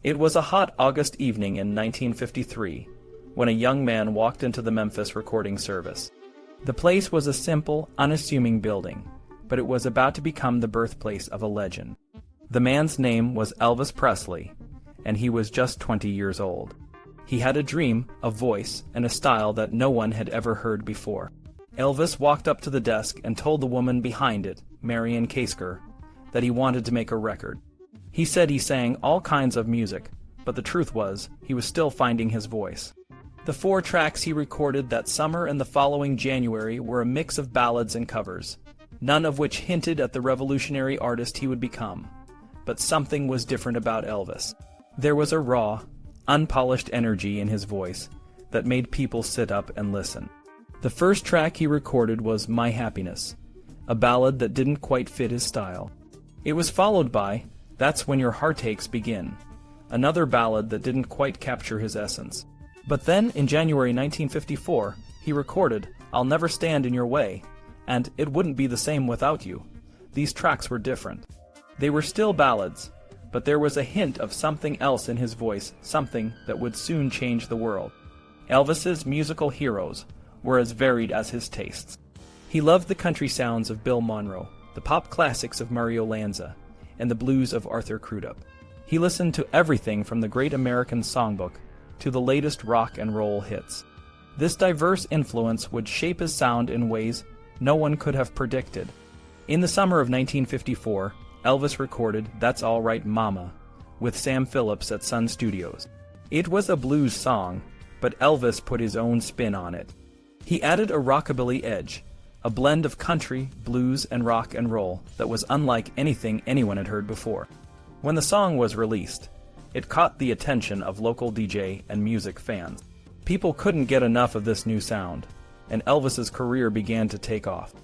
It was a hot August evening in 1953 when a young man walked into the Memphis Recording Service. The place was a simple, unassuming building, but it was about to become the birthplace of a legend. The man's name was Elvis Presley, and he was just 20 years old. He had a dream, a voice, and a style that no one had ever heard before. Elvis walked up to the desk and told the woman behind it, Marion Kasker, that he wanted to make a record. He said he sang all kinds of music, but the truth was, he was still finding his voice. The 4 tracks he recorded that summer and the following January were a mix of ballads and covers, none of which hinted at the revolutionary artist he would become. But something was different about Elvis. There was a raw, unpolished energy in his voice that made people sit up and listen. The first track he recorded was My Happiness, a ballad that didn't quite fit his style. It was followed by That's When Your Heartaches Begin, another ballad that didn't quite capture his essence. But then, in January 1954, he recorded I'll Never Stand in Your Way, and It Wouldn't Be the Same Without You. These tracks were different. They were still ballads, but there was a hint of something else in his voice, something that would soon change the world. Elvis's musical heroes were as varied as his tastes. He loved the country sounds of Bill Monroe, the pop classics of Mario Lanza, and the blues of Arthur Crudup. He listened to everything from the Great American Songbook to the latest rock and roll hits. This diverse influence would shape his sound in ways no one could have predicted. In the summer of 1954, Elvis recorded That's All Right Mama with Sam Phillips at Sun Studios. It was a blues song, but Elvis put his own spin on it. He added a rockabilly edge, a blend of country, blues, and rock and roll that was unlike anything anyone had heard before. When the song was released, it caught the attention of local DJ and music fans. People couldn't get enough of this new sound, and Elvis's career began to take off.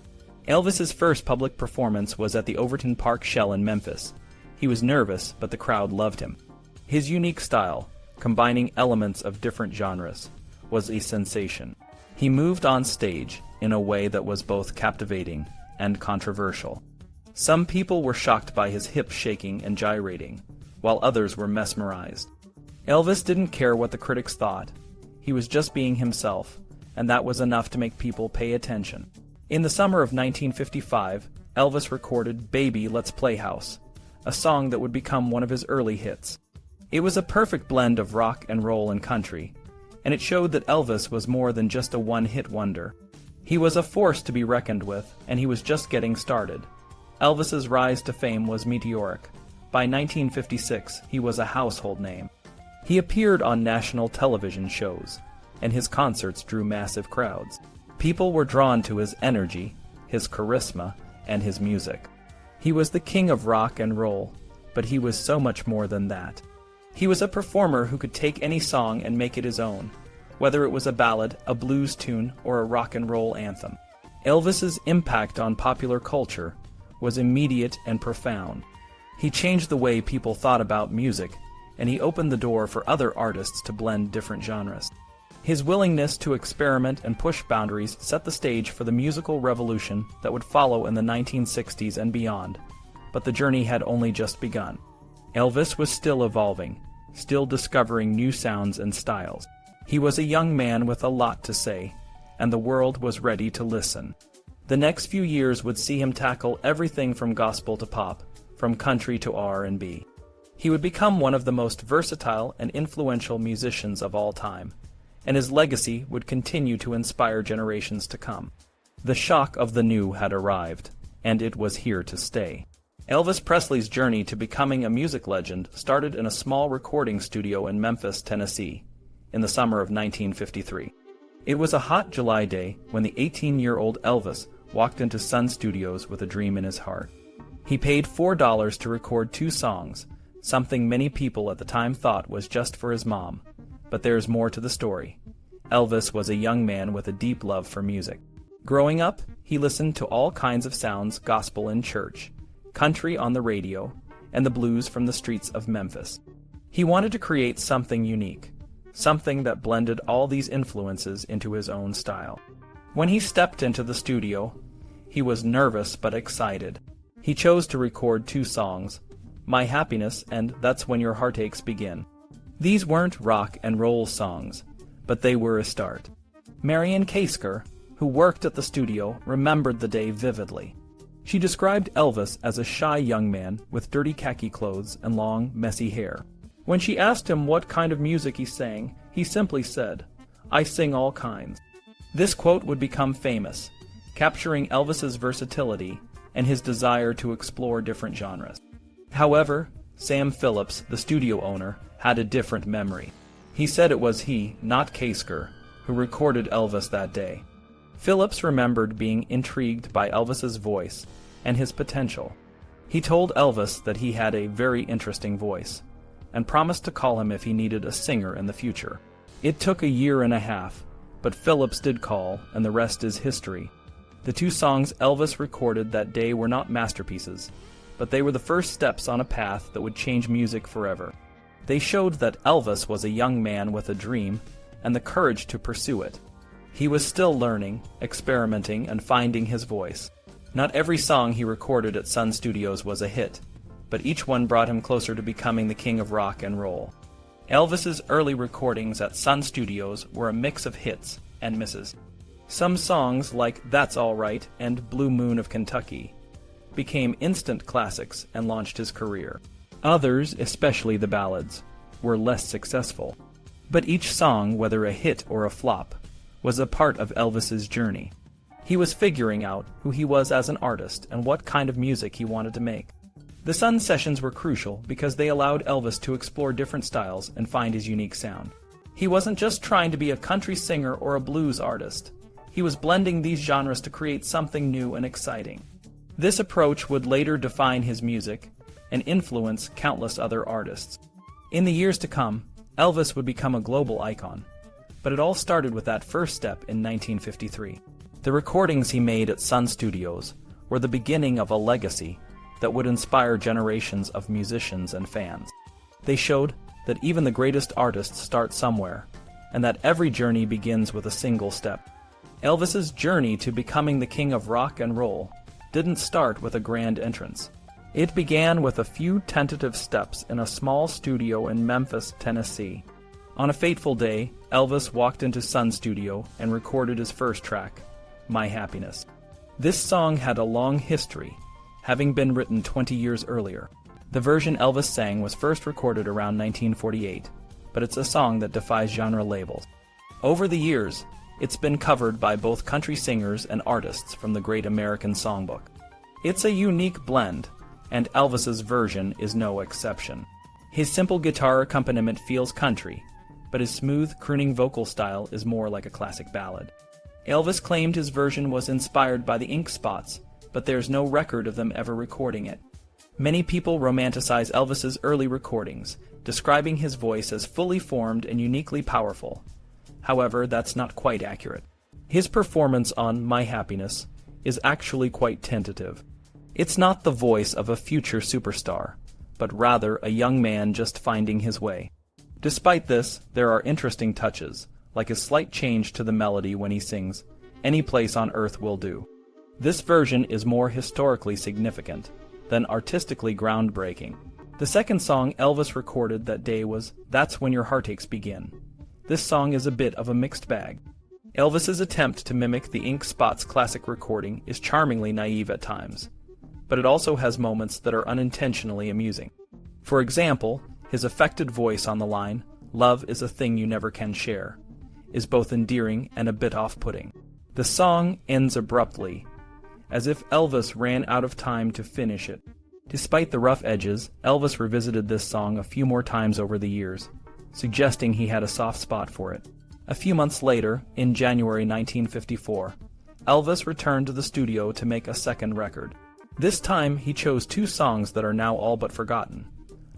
Elvis's first public performance was at the Overton Park Shell in Memphis. He was nervous, but the crowd loved him. His unique style, combining elements of different genres, was a sensation. He moved on stage in a way that was both captivating and controversial. Some people were shocked by his hips shaking and gyrating, while others were mesmerized. Elvis didn't care what the critics thought. He was just being himself, and that was enough to make people pay attention. In the summer of 1955, Elvis recorded Baby Let's Play House, a song that would become one of his early hits. It was a perfect blend of rock and roll and country, and it showed that Elvis was more than just a one-hit wonder. He was a force to be reckoned with, and he was just getting started. Elvis's rise to fame was meteoric. By 1956, he was a household name. He appeared on national television shows, and his concerts drew massive crowds. People were drawn to his energy, his charisma, and his music. He was the king of rock and roll, but he was so much more than that. He was a performer who could take any song and make it his own, whether it was a ballad, a blues tune, or a rock and roll anthem. Elvis's impact on popular culture was immediate and profound. He changed the way people thought about music, and he opened the door for other artists to blend different genres. His willingness to experiment and push boundaries set the stage for the musical revolution that would follow in the 1960s and beyond, but the journey had only just begun. Elvis was still evolving, still discovering new sounds and styles. He was a young man with a lot to say, and the world was ready to listen. The next few years would see him tackle everything from gospel to pop, from country to R&B. He would become one of the most versatile and influential musicians of all time, and his legacy would continue to inspire generations to come. The shock of the new had arrived, and it was here to stay. Elvis Presley's journey to becoming a music legend started in a small recording studio in Memphis, Tennessee, in the summer of 1953. It was a hot July day when the 18-year-old Elvis walked into Sun Studios with a dream in his heart. He paid $4 to record 2 songs, something many people at the time thought was just for his mom. But there's more to the story. Elvis was a young man with a deep love for music. Growing up, he listened to all kinds of sounds, gospel in church, country on the radio, and the blues from the streets of Memphis. He wanted to create something unique, something that blended all these influences into his own style. When he stepped into the studio, he was nervous but excited. He chose to record 2 songs, My Happiness, and That's When Your Heartaches Begin. These weren't rock and roll songs, but they were a start. Marian Kasker, who worked at the studio, remembered the day vividly. She described Elvis as a shy young man with dirty khaki clothes and long, messy hair. When she asked him what kind of music he sang, he simply said, "I sing all kinds." This quote would become famous, capturing Elvis's versatility and his desire to explore different genres. However, Sam Phillips, the studio owner, had a different memory. He said it was he, not Kasker, who recorded Elvis that day. Phillips remembered being intrigued by Elvis's voice and his potential. He told Elvis that he had a very interesting voice, and promised to call him if he needed a singer in the future. It took a year and a half, but Phillips did call, and the rest is history. The two songs Elvis recorded that day were not masterpieces, but they were the first steps on a path that would change music forever. They showed that Elvis was a young man with a dream and the courage to pursue it. He was still learning, experimenting, and finding his voice. Not every song he recorded at Sun Studios was a hit, but each one brought him closer to becoming the king of rock and roll. Elvis's early recordings at Sun Studios were a mix of hits and misses. Some songs, like That's All Right and Blue Moon of Kentucky, became instant classics and launched his career. Others, especially the ballads, were less successful. But each song, whether a hit or a flop, was a part of Elvis's journey. He was figuring out who he was as an artist and what kind of music he wanted to make. The Sun sessions were crucial because they allowed Elvis to explore different styles and find his unique sound. He wasn't just trying to be a country singer or a blues artist. He was blending these genres to create something new and exciting. This approach would later define his music and influence countless other artists. In the years to come, Elvis would become a global icon. But it all started with that first step in 1953. The recordings he made at Sun Studios were the beginning of a legacy that would inspire generations of musicians and fans. They showed that even the greatest artists start somewhere, and that every journey begins with a single step. Elvis's journey to becoming the king of rock and roll didn't start with a grand entrance. It began with a few tentative steps in a small studio in Memphis, Tennessee. On a fateful day, Elvis walked into Sun Studio and recorded his first track, My Happiness. This song had a long history, having been written 20 years earlier. The version Elvis sang was first recorded around 1948, but it's a song that defies genre labels. Over the years, it's been covered by both country singers and artists from the Great American Songbook. It's a unique blend, and Elvis's version is no exception. His simple guitar accompaniment feels country, but his smooth, crooning vocal style is more like a classic ballad. Elvis claimed his version was inspired by the Ink Spots, but there's no record of them ever recording it. Many people romanticize Elvis's early recordings, describing his voice as fully formed and uniquely powerful. However, that's not quite accurate. His performance on My Happiness is actually quite tentative. It's not the voice of a future superstar, but rather a young man just finding his way. Despite this, there are interesting touches, like a slight change to the melody when he sings, "Any Place on Earth Will Do." This version is more historically significant than artistically groundbreaking. The second song Elvis recorded that day was That's When Your Heartaches Begin. This song is a bit of a mixed bag. Elvis's attempt to mimic the Ink Spots classic recording is charmingly naive at times, but it also has moments that are unintentionally amusing. For example, his affected voice on the line, "Love is a thing you never can share," is both endearing and a bit off-putting. The song ends abruptly, as if Elvis ran out of time to finish it. Despite the rough edges, Elvis revisited this song a few more times over the years, suggesting he had a soft spot for it. A few months later, in January 1954, Elvis returned to the studio to make a second record. This time, he chose two songs that are now all but forgotten,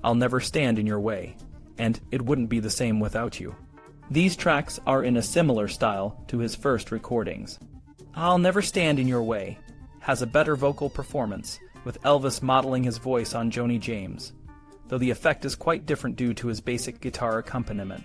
I'll Never Stand in Your Way, and It Wouldn't Be the Same Without You. These tracks are in a similar style to his first recordings. I'll Never Stand in Your Way has a better vocal performance, with Elvis modeling his voice on Joni James, though the effect is quite different due to his basic guitar accompaniment.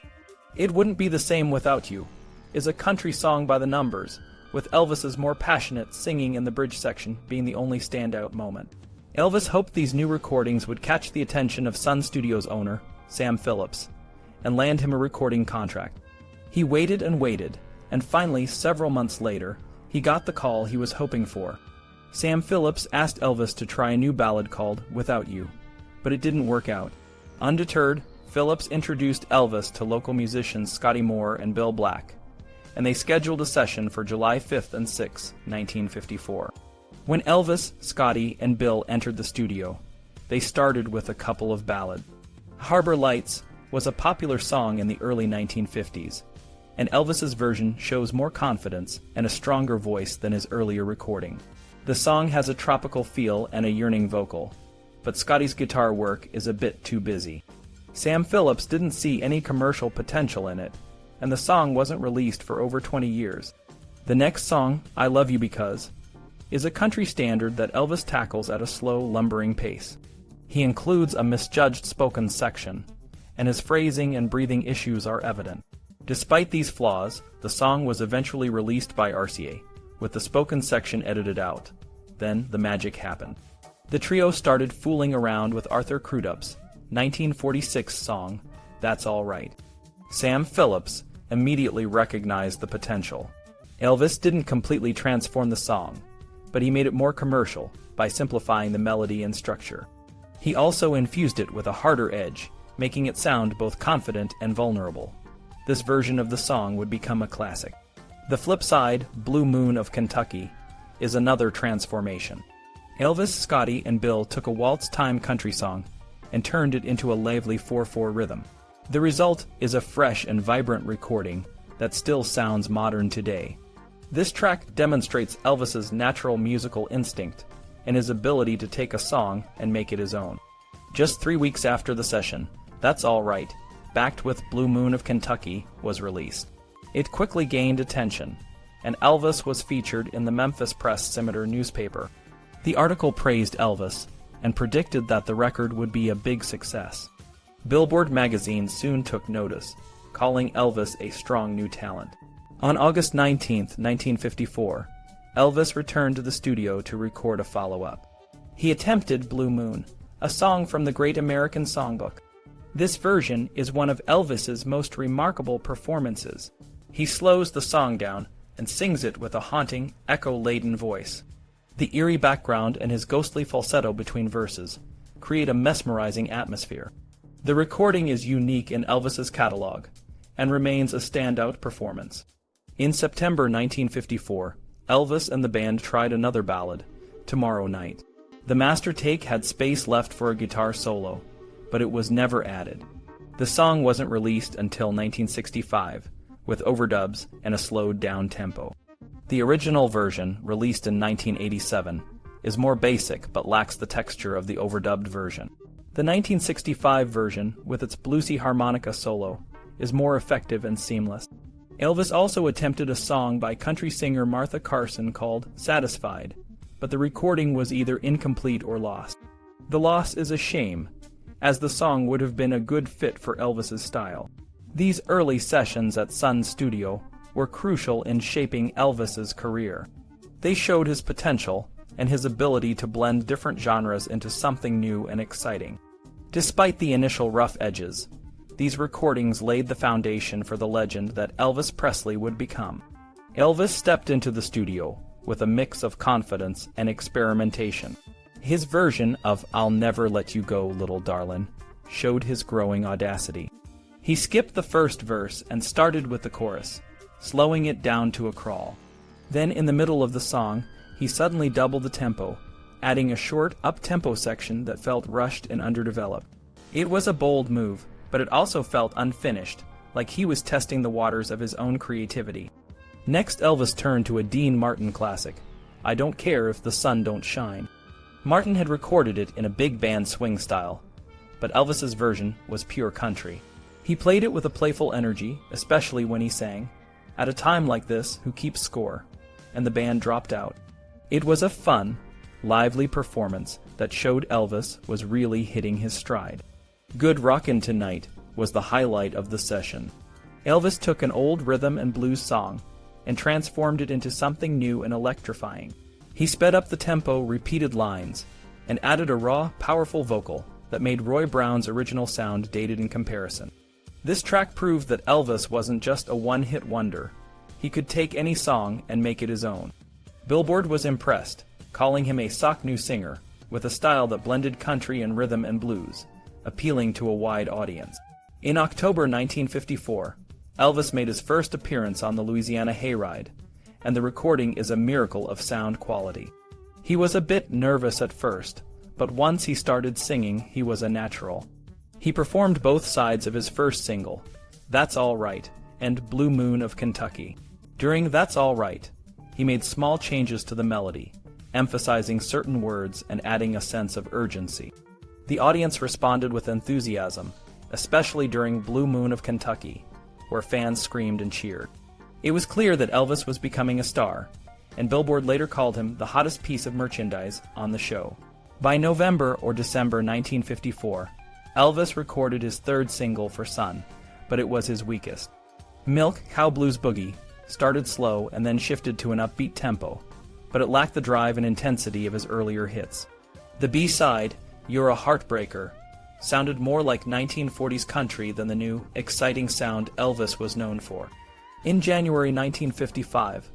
It Wouldn't Be the Same Without You is a country song by the Numbers, with Elvis's more passionate singing in the bridge section being the only standout moment. Elvis hoped these new recordings would catch the attention of Sun Studios owner, Sam Phillips, and land him a recording contract. He waited and waited, and finally, several months later, he got the call he was hoping for. Sam Phillips asked Elvis to try a new ballad called Without You, but it didn't work out. Undeterred, Phillips introduced Elvis to local musicians Scotty Moore and Bill Black, and they scheduled a session for July 5th and 6th, 1954. When Elvis, Scotty, and Bill entered the studio, they started with a couple of ballads. Harbor Lights was a popular song in the early 1950s, and Elvis's version shows more confidence and a stronger voice than his earlier recording. The song has a tropical feel and a yearning vocal, but Scotty's guitar work is a bit too busy. Sam Phillips didn't see any commercial potential in it, and the song wasn't released for over 20 years. The next song, I Love You Because, is a country standard that Elvis tackles at a slow, lumbering pace. He includes a misjudged spoken section, and his phrasing and breathing issues are evident. Despite these flaws, the song was eventually released by RCA, with the spoken section edited out. Then the magic happened. The trio started fooling around with Arthur Crudup's 1946 song, That's All Right. Sam Phillips immediately recognized the potential. Elvis didn't completely transform the song, but he made it more commercial by simplifying the melody and structure. He also infused it with a harder edge, making it sound both confident and vulnerable. This version of the song would become a classic. The flip side, Blue Moon of Kentucky, is another transformation. Elvis, Scotty, and Bill took a waltz-time country song and turned it into a lively 4/4 rhythm. The result is a fresh and vibrant recording that still sounds modern today. This track demonstrates Elvis's natural musical instinct and his ability to take a song and make it his own. Just 3 weeks after the session, That's All Right, backed with Blue Moon of Kentucky, was released. It quickly gained attention, and Elvis was featured in the Memphis Press-Scimitar newspaper. The article praised Elvis and predicted that the record would be a big success. Billboard magazine soon took notice, calling Elvis a strong new talent. On August 19, 1954, Elvis returned to the studio to record a follow-up. He attempted Blue Moon, a song from the Great American Songbook. This version is one of Elvis's most remarkable performances. He slows the song down and sings it with a haunting, echo-laden voice. The eerie background and his ghostly falsetto between verses create a mesmerizing atmosphere. The recording is unique in Elvis's catalog and remains a standout performance. In September 1954, Elvis and the band tried another ballad, Tomorrow Night. The master take had space left for a guitar solo, but it was never added. The song wasn't released until 1965, with overdubs and a slowed-down tempo. The original version, released in 1987, is more basic but lacks the texture of the overdubbed version. The 1965 version, with its bluesy harmonica solo, is more effective and seamless. Elvis also attempted a song by country singer Martha Carson called Satisfied, but the recording was either incomplete or lost. The loss is a shame, as the song would have been a good fit for Elvis's style. These early sessions at Sun Studio were crucial in shaping Elvis's career. They showed his potential and his ability to blend different genres into something new and exciting. Despite the initial rough edges, these recordings laid the foundation for the legend that Elvis Presley would become. Elvis stepped into the studio with a mix of confidence and experimentation. His version of I'll Never Let You Go, Little Darlin' showed his growing audacity. He skipped the first verse and started with the chorus, slowing it down to a crawl. Then in the middle of the song, he suddenly doubled the tempo, adding a short, up-tempo section that felt rushed and underdeveloped. It was a bold move, but it also felt unfinished, like he was testing the waters of his own creativity. Next, Elvis turned to a Dean Martin classic, I Don't Care If the Sun Don't Shine. Martin had recorded it in a big band swing style, but Elvis's version was pure country. He played it with a playful energy, especially when he sang, At a Time Like This, Who Keeps Score, and the band dropped out. It was a fun, lively performance that showed Elvis was really hitting his stride. Good Rockin' Tonight was the highlight of the session. Elvis took an old rhythm and blues song and transformed it into something new and electrifying. He sped up the tempo, repeated lines, and added a raw, powerful vocal that made Roy Brown's original sound dated in comparison. This track proved that Elvis wasn't just a one-hit wonder. He could take any song and make it his own. Billboard was impressed, calling him a "sock new singer" with a style that blended country and rhythm and blues, appealing to a wide audience. In October 1954, Elvis made his first appearance on the Louisiana Hayride, and the recording is a miracle of sound quality. He was a bit nervous at first, but once he started singing, he was a natural. He performed both sides of his first single, "That's All Right," and "Blue Moon of Kentucky." During "That's All Right," he made small changes to the melody, emphasizing certain words and adding a sense of urgency. The audience responded with enthusiasm, especially during "Blue Moon of Kentucky," where fans screamed and cheered. It was clear that Elvis was becoming a star, and Billboard later called him the hottest piece of merchandise on the show. By November or December 1954, Elvis recorded his third single for Sun, but it was his weakest. "Milk Cow Blues Boogie" started slow and then shifted to an upbeat tempo, but it lacked the drive and intensity of his earlier hits. The B-side, "You're a Heartbreaker," sounded more like 1940s country than the new, exciting sound Elvis was known for. In January 1955,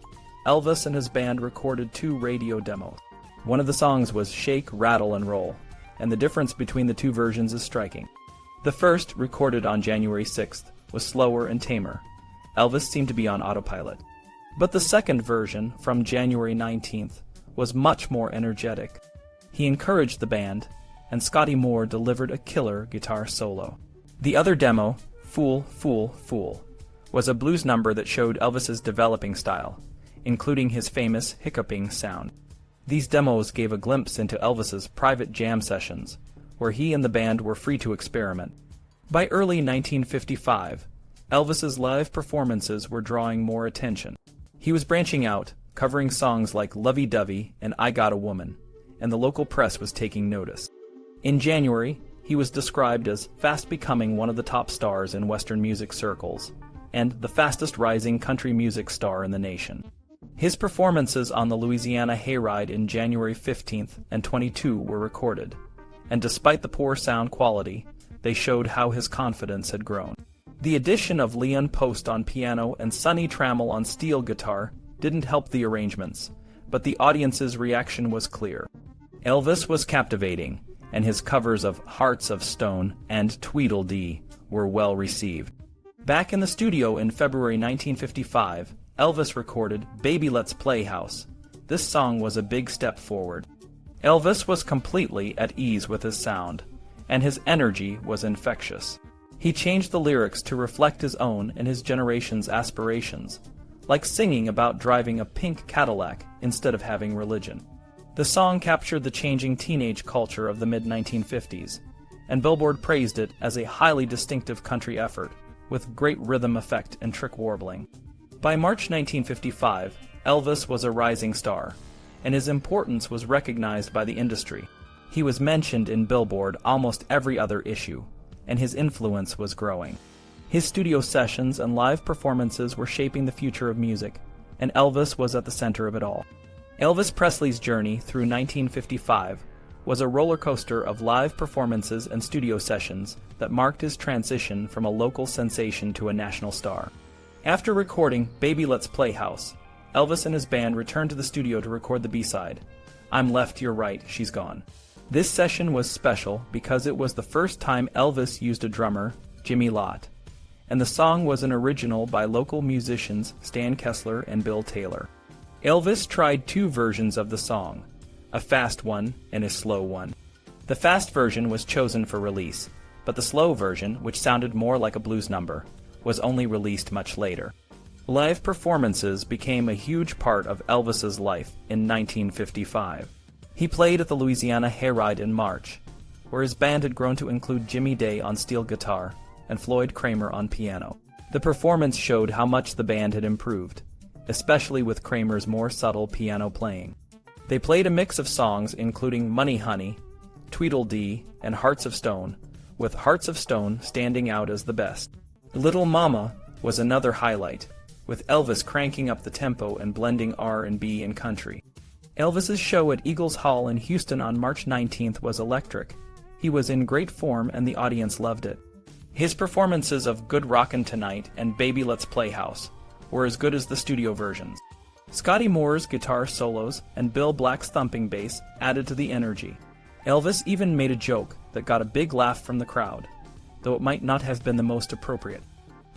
Elvis and his band recorded 2 radio demos. One of the songs was "Shake, Rattle, and Roll," and the difference between the 2 versions is striking. The first, recorded on January 6th, was slower and tamer. Elvis seemed to be on autopilot. But the second version, from January 19th, was much more energetic. He encouraged the band, and Scotty Moore delivered a killer guitar solo. The other demo, "Fool, Fool, Fool," was a blues number that showed Elvis's developing style, including his famous hiccuping sound. These demos gave a glimpse into Elvis's private jam sessions, where he and the band were free to experiment. By early 1955, Elvis's live performances were drawing more attention. He was branching out, covering songs like "Lovey Dovey" and "I Got a Woman," and the local press was taking notice. In January, he was described as fast becoming one of the top stars in Western music circles, and the fastest rising country music star in the nation. His performances on the Louisiana Hayride in January 15th and 22 were recorded, and despite the poor sound quality, they showed how his confidence had grown. The addition of Leon Post on piano and Sonny Trammell on steel guitar didn't help the arrangements, but the audience's reaction was clear. Elvis was captivating, and his covers of "Hearts of Stone" and "Tweedledee" were well received. Back in the studio in February 1955, Elvis recorded "Baby Let's Play House." This song was a big step forward. Elvis was completely at ease with his sound, and his energy was infectious. He changed the lyrics to reflect his own and his generation's aspirations, like singing about driving a pink Cadillac instead of having religion. The song captured the changing teenage culture of the mid-1950s, and Billboard praised it as a highly distinctive country effort, with great rhythm effect and trick warbling. By March 1955, Elvis was a rising star, and his importance was recognized by the industry. He was mentioned in Billboard almost every other issue, and his influence was growing. His studio sessions and live performances were shaping the future of music, and Elvis was at the center of it all. Elvis Presley's journey through 1955 was a roller coaster of live performances and studio sessions that marked his transition from a local sensation to a national star. After recording "Baby Let's Play House," Elvis and his band returned to the studio to record the B-side, "I'm Left, You're Right, She's Gone." This session was special because it was the first time Elvis used a drummer, Jimmy Lott, and the song was an original by local musicians Stan Kessler and Bill Taylor. Elvis tried 2 versions of the song, a fast one and a slow one. The fast version was chosen for release, but the slow version, which sounded more like a blues number, was only released much later. Live performances became a huge part of Elvis's life in 1955. He played at the Louisiana Hayride in March, where his band had grown to include Jimmy Day on steel guitar and Floyd Kramer on piano. The performance showed how much the band had improved, especially with Kramer's more subtle piano playing. They played a mix of songs including "Money Honey," "Tweedledee," and "Hearts of Stone," with "Hearts of Stone" standing out as the best. "Little Mama" was another highlight, with Elvis cranking up the tempo and blending R&B and country. Elvis's show at Eagles Hall in Houston on March 19th was electric. He was in great form and the audience loved it. His performances of Good Rockin' Tonight and Baby Let's Play House were as good as the studio versions. Scotty Moore's guitar solos and Bill Black's thumping bass added to the energy. Elvis even made a joke that got a big laugh from the crowd, though it might not have been the most appropriate.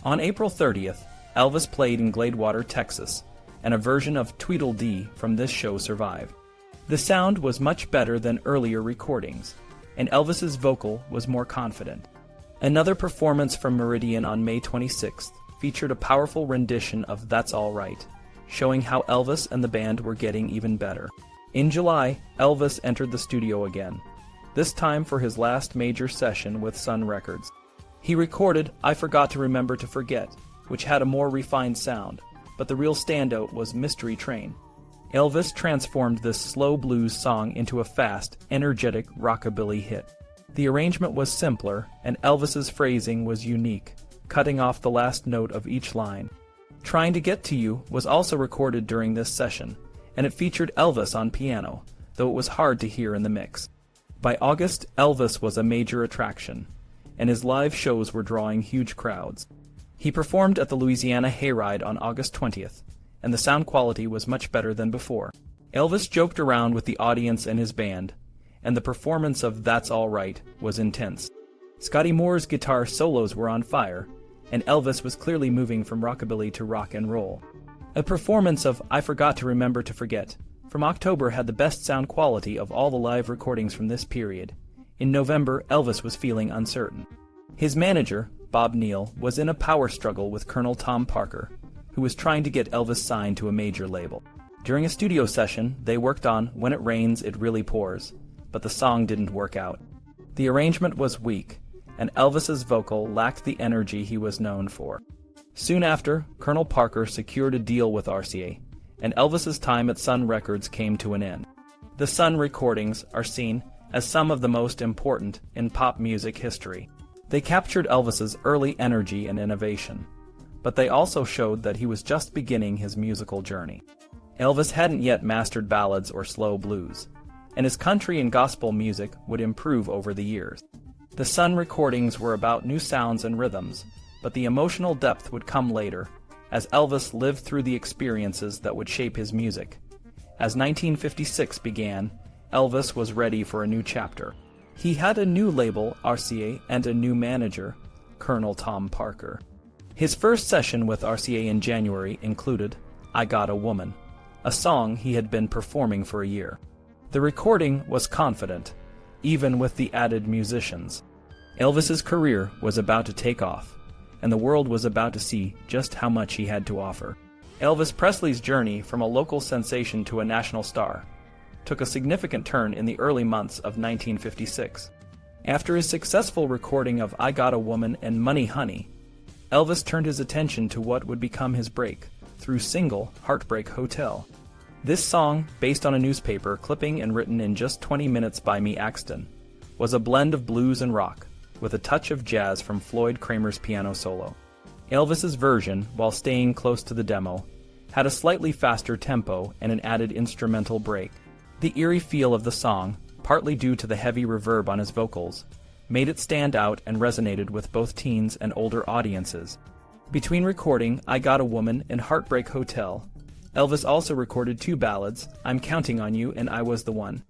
On April 30th, Elvis played in Gladewater, Texas, and a version of Tweedledee from this show survived. The sound was much better than earlier recordings, and Elvis's vocal was more confident. Another performance from Meridian on May 26th featured a powerful rendition of That's All Right, showing how Elvis and the band were getting even better. In July, Elvis entered the studio again, this time for his last major session with Sun Records. He recorded I Forgot to Remember to Forget, which had a more refined sound, but the real standout was Mystery Train. Elvis transformed this slow blues song into a fast, energetic rockabilly hit. The arrangement was simpler, and Elvis's phrasing was unique, cutting off the last note of each line. Trying to Get to You was also recorded during this session, and it featured Elvis on piano, though it was hard to hear in the mix. By August, Elvis was a major attraction, and his live shows were drawing huge crowds. He performed at the Louisiana Hayride on August 20th, and the sound quality was much better than before. Elvis joked around with the audience and his band, and the performance of That's All Right was intense. Scotty Moore's guitar solos were on fire, and Elvis was clearly moving from rockabilly to rock and roll. A performance of I Forgot to Remember to Forget from October had the best sound quality of all the live recordings from this period. In November, Elvis was feeling uncertain. His manager, Bob Neal, was in a power struggle with Colonel Tom Parker, who was trying to get Elvis signed to a major label. During a studio session, they worked on When It Rains, It Really Pours, but the song didn't work out. The arrangement was weak, and Elvis's vocal lacked the energy he was known for. Soon after, Colonel Parker secured a deal with RCA, and Elvis's time at Sun Records came to an end. The Sun recordings are seen as some of the most important in pop music history. They captured Elvis's early energy and innovation, but they also showed that he was just beginning his musical journey. Elvis hadn't yet mastered ballads or slow blues, and his country and gospel music would improve over the years. The Sun recordings were about new sounds and rhythms, but the emotional depth would come later, as Elvis lived through the experiences that would shape his music. As 1956 began, Elvis was ready for a new chapter. He had a new label, RCA, and a new manager, Colonel Tom Parker. His first session with RCA in January included I Got a Woman, a song he had been performing for a year. The recording was confident, even with the added musicians. Elvis's career was about to take off, and the world was about to see just how much he had to offer. Elvis Presley's journey from a local sensation to a national star took a significant turn in the early months of 1956. After his successful recording of I Got a Woman and Money Honey, Elvis turned his attention to what would become his break through single Heartbreak Hotel. This song, based on a newspaper clipping and written in just 20 minutes by Me Axton, was a blend of blues and rock, with a touch of jazz from Floyd Kramer's piano solo. Elvis's version, while staying close to the demo, had a slightly faster tempo and an added instrumental break. The eerie feel of the song, partly due to the heavy reverb on his vocals, made it stand out and resonated with both teens and older audiences. Between recording I Got a Woman and Heartbreak Hotel, Elvis also recorded two ballads, I'm Counting on You and I Was the One.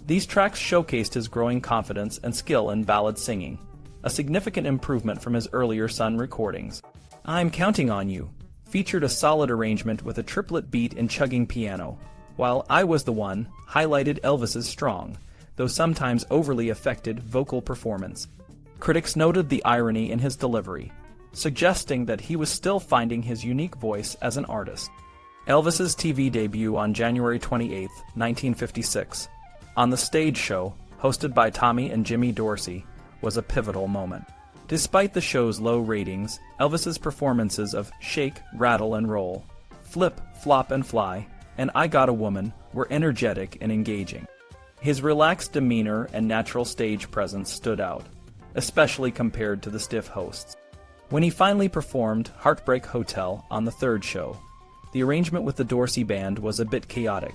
These tracks showcased his growing confidence and skill in ballad singing, a significant improvement from his earlier Sun recordings. I'm Counting on You featured a solid arrangement with a triplet beat and chugging piano, while I Was the One highlighted Elvis's strong, though sometimes overly affected, vocal performance. Critics noted the irony in his delivery, suggesting that he was still finding his unique voice as an artist. Elvis's TV debut on January 28, 1956, on The Stage Show, hosted by Tommy and Jimmy Dorsey, was a pivotal moment. Despite the show's low ratings, Elvis's performances of Shake, Rattle and Roll, Flip, Flop and Fly, and I Got a Woman were energetic and engaging. His relaxed demeanor and natural stage presence stood out, especially compared to the stiff hosts. When he finally performed Heartbreak Hotel on the third show, the arrangement with the Dorsey Band was a bit chaotic,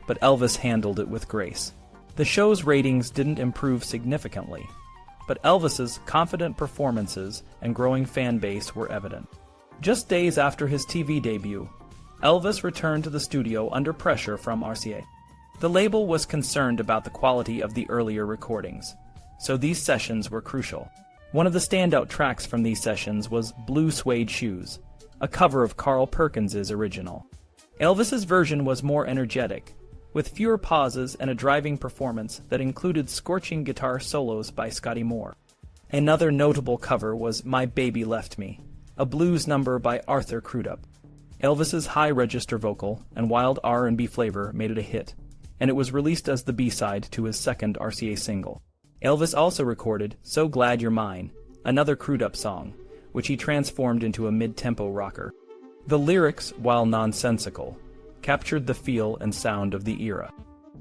but Elvis handled it with grace. The show's ratings didn't improve significantly, but Elvis's confident performances and growing fan base were evident. Just days after his TV debut, Elvis returned to the studio under pressure from RCA. The label was concerned about the quality of the earlier recordings, so these sessions were crucial. One of the standout tracks from these sessions was Blue Suede Shoes, a cover of Carl Perkins's original. Elvis's version was more energetic, with fewer pauses and a driving performance that included scorching guitar solos by Scotty Moore. Another notable cover was My Baby Left Me, a blues number by Arthur Crudup. Elvis's high register vocal and wild R&B flavor made it a hit, and it was released as the B-side to his second RCA single. Elvis also recorded So Glad You're Mine, another Crudup song, which he transformed into a mid-tempo rocker. The lyrics, while nonsensical, captured the feel and sound of the era.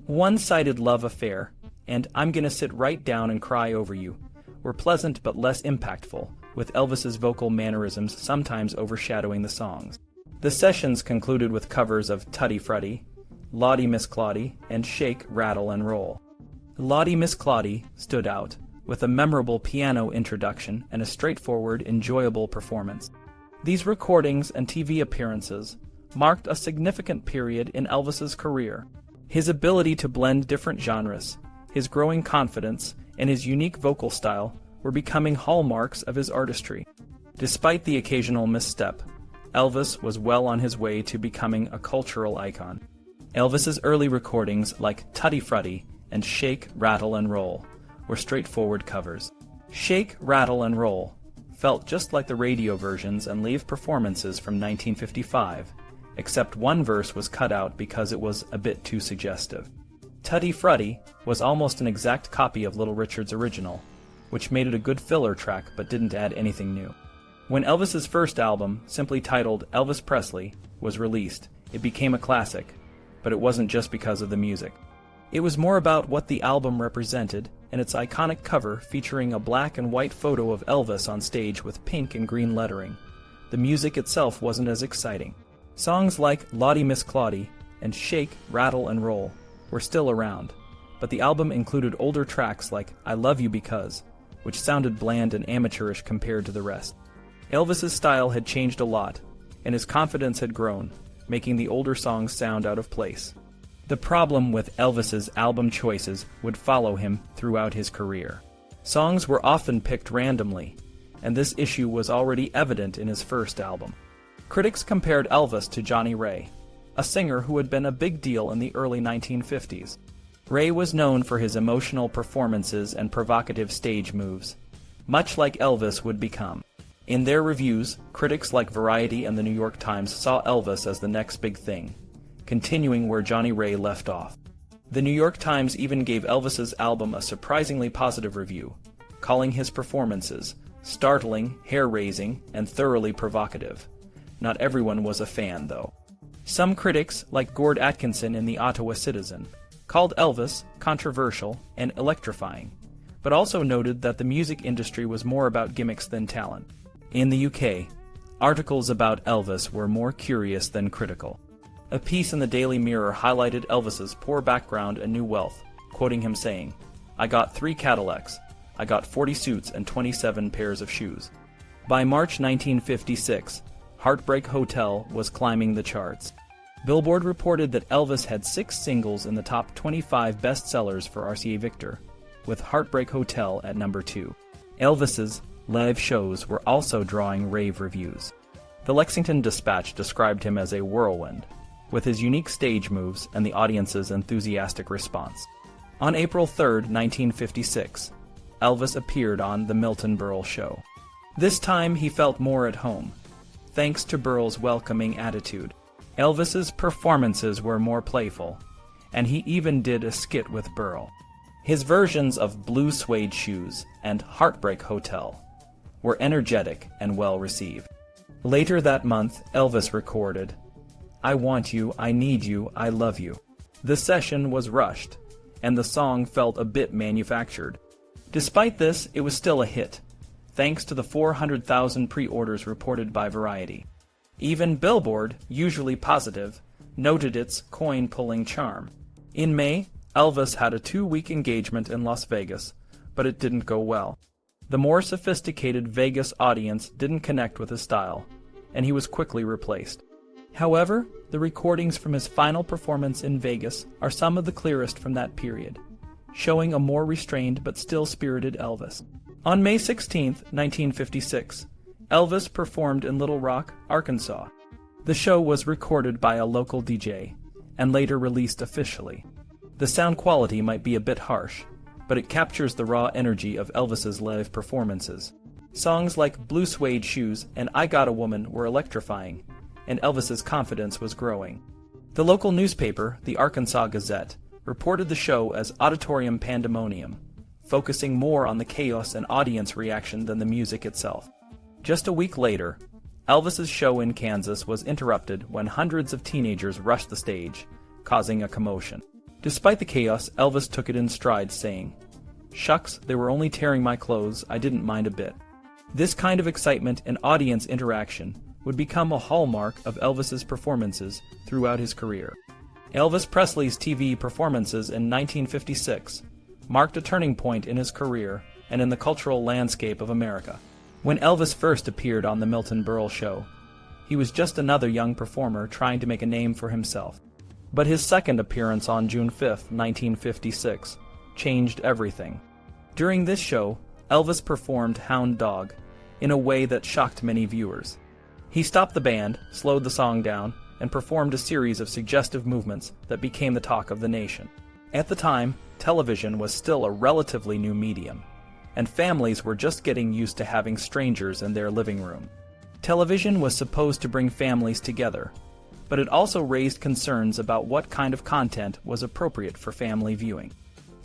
One-Sided Love Affair and I'm Gonna Sit Right Down and Cry Over You were pleasant but less impactful, with Elvis's vocal mannerisms sometimes overshadowing the songs. The sessions concluded with covers of Tutti Frutti, Lottie Miss Claudie, and Shake, Rattle, and Roll. Lottie Miss Claudie stood out, with a memorable piano introduction and a straightforward, enjoyable performance. These recordings and TV appearances marked a significant period in Elvis's career. His ability to blend different genres, his growing confidence, and his unique vocal style were becoming hallmarks of his artistry. Despite the occasional misstep, Elvis was well on his way to becoming a cultural icon. Elvis's early recordings like Tutti Frutti and Shake, Rattle, and Roll were straightforward covers. Shake, Rattle, and Roll felt just like the radio versions and live performances from 1955, except one verse was cut out because it was a bit too suggestive. Tutti Frutti was almost an exact copy of Little Richard's original, which made it a good filler track but didn't add anything new. When Elvis's first album, simply titled Elvis Presley, was released, it became a classic, but it wasn't just because of the music. It was more about what the album represented and its iconic cover featuring a black and white photo of Elvis on stage with pink and green lettering. The music itself wasn't as exciting. Songs like Lottie Miss Claudie and Shake, Rattle, and Roll were still around, but the album included older tracks like I Love You Because, which sounded bland and amateurish compared to the rest. Elvis's style had changed a lot, and his confidence had grown, making the older songs sound out of place. The problem with Elvis's album choices would follow him throughout his career. Songs were often picked randomly, and this issue was already evident in his first album. Critics compared Elvis to Johnny Ray, a singer who had been a big deal in the early 1950s. Ray was known for his emotional performances and provocative stage moves, much like Elvis would become. In their reviews, critics like Variety and the New York Times saw Elvis as the next big thing, continuing where Johnny Ray left off. The New York Times even gave Elvis's album a surprisingly positive review, calling his performances startling, hair-raising, and thoroughly provocative. Not everyone was a fan, though. Some critics, like Gord Atkinson in the Ottawa Citizen, called Elvis controversial and electrifying, but also noted that the music industry was more about gimmicks than talent. In the UK, articles about Elvis were more curious than critical. A piece in the Daily Mirror highlighted Elvis's poor background and new wealth, quoting him saying, "I got 3 Cadillacs, I got 40 suits and 27 pairs of shoes." By March 1956, Heartbreak Hotel was climbing the charts. Billboard reported that Elvis had 6 singles in the top 25 bestsellers for RCA Victor, with Heartbreak Hotel at number 2. Elvis's live shows were also drawing rave reviews. The Lexington Dispatch described him as a whirlwind, with his unique stage moves and the audience's enthusiastic response. On April 3, 1956, Elvis appeared on The Milton Berle Show. This time he felt more at home, thanks to Berle's welcoming attitude. Elvis's performances were more playful, and he even did a skit with Berle. His versions of Blue Suede Shoes and Heartbreak Hotel were energetic and well received. Later that month, Elvis recorded I Want You, I Need You, I Love You. The session was rushed, and the song felt a bit manufactured. Despite this, it was still a hit, thanks to the 400,000 pre-orders reported by Variety. Even Billboard, usually positive, noted its coin-pulling charm. In May, Elvis had a 2-week engagement in Las Vegas, but it didn't go well. The more sophisticated Vegas audience didn't connect with his style, and he was quickly replaced. However, the recordings from his final performance in Vegas are some of the clearest from that period, showing a more restrained but still spirited Elvis. On May 16, 1956, Elvis performed in Little Rock, Arkansas. The show was recorded by a local DJ, and later released officially. The sound quality might be a bit harsh, but it captures the raw energy of Elvis's live performances. Songs like Blue Suede Shoes and I Got a Woman were electrifying, and Elvis's confidence was growing. The local newspaper, the Arkansas Gazette, reported the show as auditorium pandemonium, focusing more on the chaos and audience reaction than the music itself. Just a week later, Elvis's show in Kansas was interrupted when hundreds of teenagers rushed the stage, causing a commotion. Despite the chaos, Elvis took it in stride, saying, "Shucks, they were only tearing my clothes, I didn't mind a bit." This kind of excitement and audience interaction would become a hallmark of Elvis's performances throughout his career. Elvis Presley's TV performances in 1956 marked a turning point in his career and in the cultural landscape of America. When Elvis first appeared on The Milton Berle Show, he was just another young performer trying to make a name for himself. But his second appearance on June 5, 1956, changed everything. During this show, Elvis performed Hound Dog in a way that shocked many viewers. He stopped the band, slowed the song down, and performed a series of suggestive movements that became the talk of the nation. At the time, television was still a relatively new medium, and families were just getting used to having strangers in their living room. Television was supposed to bring families together, but it also raised concerns about what kind of content was appropriate for family viewing.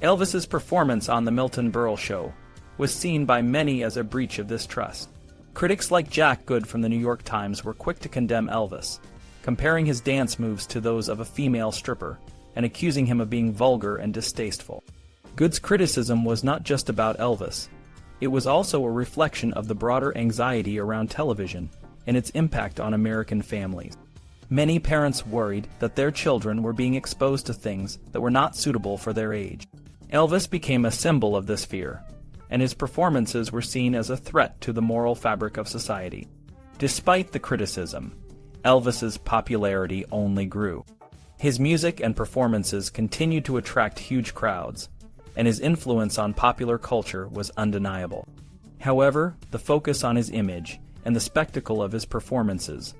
Elvis's performance on The Milton Berle Show was seen by many as a breach of this trust. Critics like Jack Good from the New York Times were quick to condemn Elvis, comparing his dance moves to those of a female stripper and accusing him of being vulgar and distasteful. Good's criticism was not just about Elvis. It was also a reflection of the broader anxiety around television and its impact on American families. Many parents worried that their children were being exposed to things that were not suitable for their age. Elvis became a symbol of this fear, and his performances were seen as a threat to the moral fabric of society. Despite the criticism, Elvis's popularity only grew. His music and performances continued to attract huge crowds, and his influence on popular culture was undeniable. However, the focus on his image and the spectacle of his performances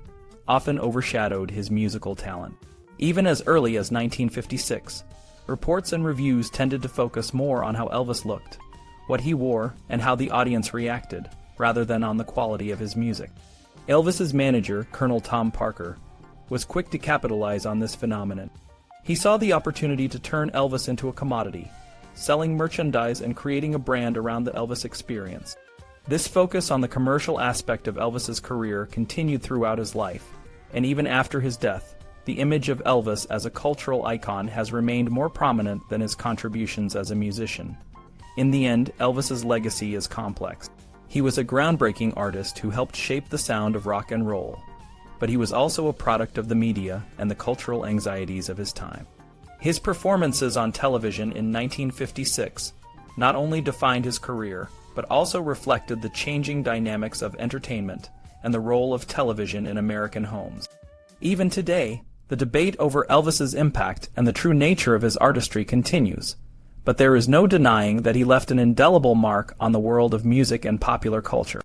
often overshadowed his musical talent. Even as early as 1956, reports and reviews tended to focus more on how Elvis looked, what he wore, and how the audience reacted, rather than on the quality of his music. Elvis's manager, Colonel Tom Parker, was quick to capitalize on this phenomenon. He saw the opportunity to turn Elvis into a commodity, selling merchandise and creating a brand around the Elvis experience. This focus on the commercial aspect of Elvis's career continued throughout his life, and even after his death, the image of Elvis as a cultural icon has remained more prominent than his contributions as a musician. In the end, Elvis's legacy is complex. He was a groundbreaking artist who helped shape the sound of rock and roll, but he was also a product of the media and the cultural anxieties of his time. His performances on television in 1956 not only defined his career, but also reflected the changing dynamics of entertainment and the role of television in American homes. Even today, the debate over Elvis's impact and the true nature of his artistry continues, but there is no denying that he left an indelible mark on the world of music and popular culture.